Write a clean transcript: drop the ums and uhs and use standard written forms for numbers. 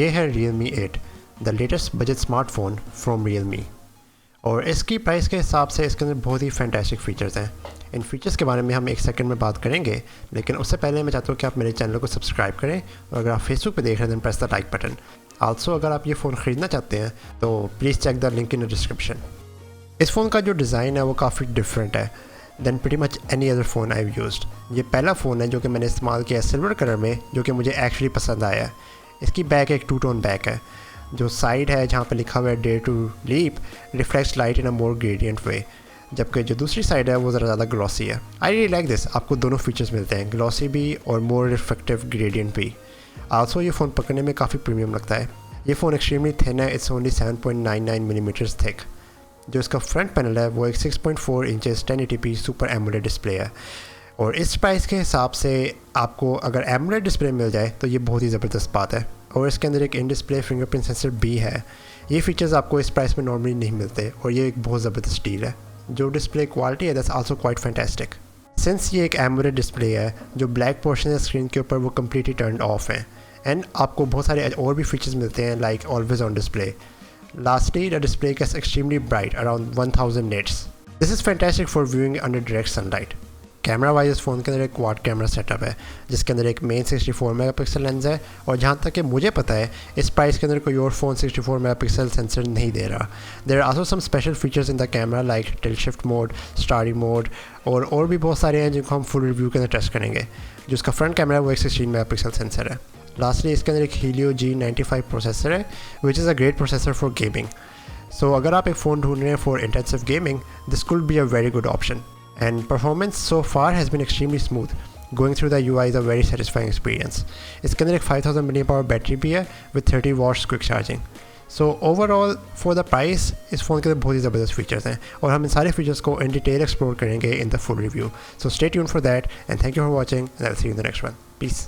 ये है Realme 8, the latest budget smartphone from Realme। और इसकी प्राइस के हिसाब से इसके अंदर बहुत ही फैंटास्टिक फ़ीचर्स हैं। इन फीचर्स के बारे में हम एक सेकंड में बात करेंगे, लेकिन उससे पहले मैं चाहता हूँ कि आप मेरे चैनल को सब्सक्राइब करें, और अगर आप फेसबुक पे देख रहे हैं then press the like button. Also अगर आप ये फ़ोन ख़रीदना चाहते हैं तो please check the link in the description. इस फ़ोन का जो डिज़ाइन है वो काफ़ी डिफरेंट है than pretty much any other phone I used. ये पहला फ़ोन है जो कि मैंने इस्तेमाल किया सिल्वर कलर में, जो कि मुझे एक्चुअली पसंद आया है। इसकी बैक एक 2-टोन बैक है। जो साइड है जहाँ पे लिखा हुआ है dare to leap reflects light in a more gradient way, जबकि जो दूसरी साइड है वो ज़रा ज़्यादा ग्लॉसी है। I really like this. आपको दोनों फीचर्स मिलते हैं, ग्लॉसी भी और मोर रिफ्लेक्टिव ग्रेडियंट भी। आल्सो ये फ़ोन पकड़ने में काफ़ी प्रीमियम लगता है। ये फ़ोन एक्सट्रीमली थिन है, इट्स ओनली 7.99 मिलीमीटर्स थिक। जो इसका फ्रंट पैनल है वो एक 6.4 inches 1080p super AMOLED display है। और इस प्राइस के हिसाब से आपको अगर एमोलेड डिस्प्ले मिल जाए तो ये बहुत ही ज़बरदस्त बात है। और इसके अंदर एक इन डिस्प्ले फिंगरप्रिंट सेंसर भी है। ये फीचर्स आपको इस प्राइस में नॉर्मली नहीं मिलते, और ये एक बहुत ज़बरदस्त डील है। जो डिस्प्ले क्वालिटी है that's also quite fantastic. Since ये एक एमोलेड डिस्प्ले है, जो ब्लैक पोर्शन है स्क्रीन के ऊपर वो कम्प्लीटली टर्न ऑफ है, एंड आपको बहुत सारे और भी फीचर्स मिलते हैं like always on display. Lastly, the display gets extremely bright, around 1000 nits. This is fantastic for viewing under direct sunlight. Camera wise इस फ़ोन के अंदर एक क्वाड कैमरा सेटअप है, जिसके अंदर एक मेन 64 मेगापिक्सल लेंस है। और जहाँ तक कि मुझे पता है इस प्राइस के अंदर कोई और फ़ोन 64 मेगापिक्सल सेंसर नहीं दे रहा। There are also some special features in the camera like tilt shift mode, starry mode, और भी बहुत सारे हैं जिनको हम फुल रिव्यू के अंदर टेस्ट करेंगे। जो इसका फ्रंट कैमरा है वो एक 16 मेगापिक्सल सेंसर है। लास्टली इसके अंदर एक हीलियो G95 प्रोसेसर है, which is a great processor for gaming. So अगर आप एक फ़ोन ढूंढ रहे हैं for intensive gaming, this could be a very good option. And performance so far has been extremely smooth. Going through the UI is a very satisfying experience. इसके अंदर एक 5000 mAh battery भी है with 30 watts quick charging. So overall for the price इस phone के अंदर बहुत ही ज़बरदस्त फीचर्स हैं, और हम इन सारे फीचर्स को इन डिटेल एक्सप्लोर करेंगे in the full review. So stay tuned for that, and thank you for watching, and I will see you in the next one. Piece.